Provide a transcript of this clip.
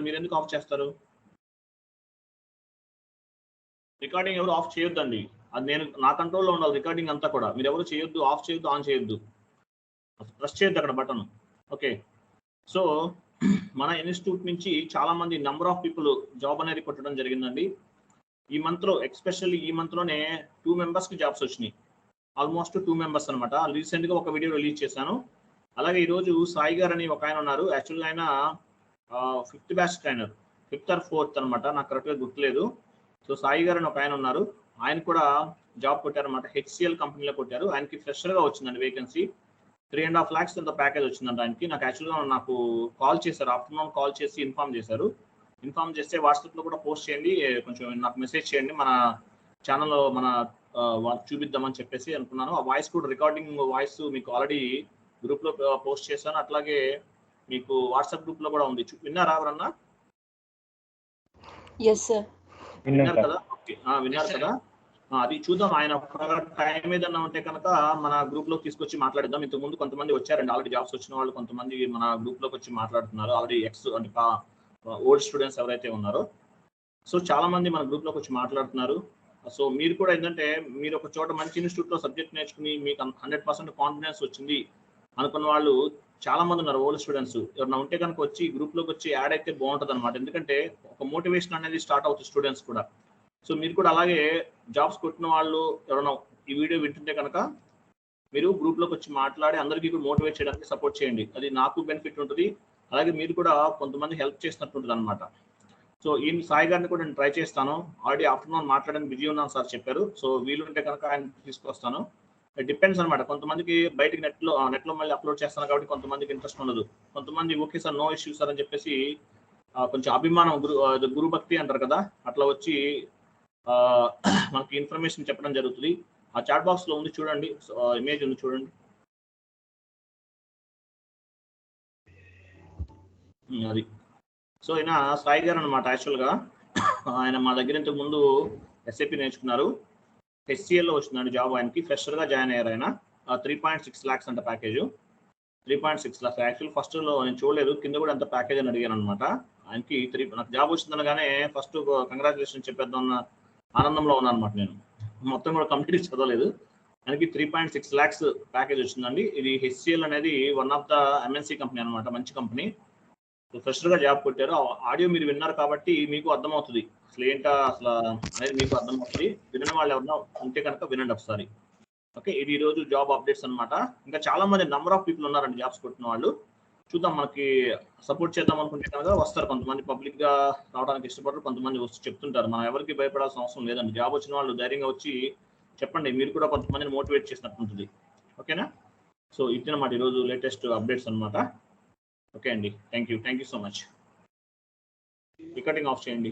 మీరు ఎందుకు ఆఫ్ చేస్తారు? రికార్డింగ్ ఎవరు ఆఫ్ చేయొద్దండి. అది నేను నా కంట్రోల్లో ఉండాలి రికార్డింగ్ అంతా కూడా. మీరు ఎవరు చేయొద్దు, ఆఫ్ చేయొద్దు, ఆన్ చేయొద్దు, ప్రెస్ చేయొద్దు అక్కడ బటన్. ఓకే, సో మన ఇన్స్టిట్యూట్ నుంచి చాలా మంది నెంబర్ ఆఫ్ పీపుల్ జాబ్ అనేది కొట్టడం జరిగిందండి. ఈ మంత్లో ఎక్స్పెషల్లీ ఈ మంత్లోనే 2 మెంబర్స్కి జాబ్స్ వచ్చినాయి. ఆల్మోస్ట్ 2 మెంబర్స్ అనమాట. రీసెంట్గా ఒక వీడియో రిలీజ్ చేశాను. అలాగే ఈరోజు సాయి గారు అని ఒక ఆయన ఉన్నారు. యాక్చువల్గా ఆయన 5th batch trainer, 5th or 4th అనమాట, నాకు కరెక్ట్గా గుర్తులేదు. సో సాయి గారు అని ఒక ఆయన ఉన్నారు. ఆయన కూడా జాబ్ కొట్టారనమాట. HCL కంపెనీలో కొట్టారు. ఆయనకి ఫ్రెషర్గా వచ్చిందండి వేకెన్సీ. 3.5 lakhs అంత ప్యాకేజ్ వచ్చిందంట ఆయనకి. నాకు కాల్ చేశారు, ఆఫ్టర్నూన్ కాల్ చేసి ఇన్ఫార్మ్ చేశారు. ఇన్ఫార్మ్ చేస్తే వాట్సాప్లో కూడా పోస్ట్ చేయండి, కొంచెం నాకు మెసేజ్ చేయండి, మన ఛానల్లో మన వాళ్ళకి చూపిద్దామని చెప్పేసి అనుకున్నాను. ఆ వాయిస్ కూడా రికార్డింగ్ వాయిస్ మీకు ఆల్రెడీ గ్రూప్లో పోస్ట్ చేశాను. అట్లాగే మీకు వాట్సాప్ గ్రూప్లో కూడా ఉంది. విన్నారా ఎవరన్నా? విన్నారు కదా? ఓకే, విన్నారు కదా? అది చూద్దాం. ఆయన టైం ఏదన్నా ఉంటే కనుక మన గ్రూప్లోకి తీసుకొచ్చి మాట్లాడిద్దాం. ఇంతకుముందు కొంతమంది వచ్చారండి, ఆల్రెడీ జాబ్స్ వచ్చిన వాళ్ళు కొంతమంది మన గ్రూప్లోకి వచ్చి మాట్లాడుతున్నారు. ఆల్రెడీ అంటే ఓల్డ్ స్టూడెంట్స్ ఎవరైతే ఉన్నారో, సో చాలా మంది మన గ్రూప్లోకి వచ్చి మాట్లాడుతున్నారు. సో మీరు కూడా ఏంటంటే మీరు ఒక చోట మంచి ఇన్స్టిట్యూట్లో సబ్జెక్ట్ నేర్చుకుని మీకు 100% కాన్ఫిడెన్స్ వచ్చింది అనుకున్న వాళ్ళు చాలా మంది ఉన్నారు. ఓల్డ్ స్టూడెంట్స్ ఎవరైనా ఉంటే కనుక వచ్చి గ్రూప్లోకి వచ్చి యాడ్ అయితే బాగుంటుంది అనమాట. ఎందుకంటే ఒక మోటివేషన్ అనేది స్టార్ట్ అవుతుంది స్టూడెంట్స్ కూడా. సో మీరు కూడా అలాగే జాబ్స్ కొట్టిన వాళ్ళు ఎవరైనా ఈ వీడియో వింటుంటే కనుక మీరు గ్రూప్లోకి వచ్చి మాట్లాడి అందరికీ కూడా మోటివేట్ చేయడానికి సపోర్ట్ చేయండి. అది నాకు బెనిఫిట్ ఉంటుంది, అలాగే మీరు కూడా కొంతమంది హెల్ప్ చేసినట్టు ఉంటుంది అనమాట. సో ఈ సాయి గారిని కూడా నేను ట్రై చేస్తాను. ఆల్రెడీ ఆఫ్టర్నూన్ మాట్లాడడానికి బిజీ ఉన్నాను సార్ చెప్పారు. సో వీలుంటే కనుక ఆయన తీసుకొస్తాను. డిపెండ్స్ అనమాట. కొంతమందికి బయటకి నెట్లో మళ్ళీ అప్లోడ్ చేస్తాను కాబట్టి కొంతమందికి ఇంట్రెస్ట్ ఉండదు. కొంతమంది okay sir, no issue sir అని చెప్పేసి కొంచెం అభిమానం, గురు భక్తి అంటారు కదా, అట్లా వచ్చి మనకి ఇన్ఫర్మేషన్ చెప్పడం జరుగుతుంది. ఆ చాట్ బాక్స్ లో ఉంది చూడండి, ఇమేజ్ ఉంది చూడండి. అది సో ఈయన సాయి గారు అనమాట. యాక్చువల్గా ఆయన మా దగ్గర ఇంతకు ముందు SAP నేర్చుకున్నారు. HCL లో వచ్చిందండి జాబ్ ఆయనకి. ఫ్రెషర్గా జాయిన్ అయ్యారు ఆయన. 3.6 lakhs అంట ప్యాకేజ్. 3.6 lakhs. యాక్చువల్ ఫస్ట్లో నేను చూడలేదు, కింద కూడా ఎంత ప్యాకేజ్ అని అడిగాను అనమాట. ఆయనకి నాకు జాబ్ వచ్చిందనగానే ఫస్ట్ కంగ్రాచులేషన్ చెప్పేద్దాం అన్న ఆనందంలో ఉన్నాను అనమాట. నేను మొత్తం కూడా కంప్లీట్ చదవలేదు. ఆయనకి 3.6 lakhs ప్యాకేజ్ వచ్చిందండి. ఇది HCL అనేది one of the MNC company అనమాట, మంచి కంపెనీ. ఫ్రెషర్గా జాబ్ కొట్టారు. ఆడియో మీరు విన్నారు కాబట్టి మీకు అర్థమవుతుంది అసలు ఏంటా అసలు అనేది, మీకు అర్థమవుతుంది. వినని వాళ్ళు ఎవరన్నా ఉంటే కనుక వినండి ఒకసారి. ఓకే, ఇది ఈరోజు జాబ్ అప్డేట్స్ అనమాట. ఇంకా చాలా మంది నెంబర్ ఆఫ్ పీపుల్ ఉన్నారండి జాబ్స్ కొట్టిన వాళ్ళు. చూద్దాం, మనకి సపోర్ట్ చేద్దాం అనుకుంటే కనుక వస్తారు. కొంతమంది పబ్లిక్గా రావడానికి ఇష్టపడరు, కొంతమంది వచ్చి చెప్తుంటారు. మనం ఎవరికి భయపడాల్సిన అవసరం లేదండి. జాబ్ వచ్చిన వాళ్ళు ధైర్యంగా వచ్చి చెప్పండి, మీరు కూడా కొంతమందిని మోటివేట్ చేసినట్టు ఉంటుంది. ఓకేనా? సో ఇదన్నమాట ఈరోజు లేటెస్ట్ అప్డేట్స్ అనమాట. ఓకే అండి, thank you so much. Recording of చేయండి.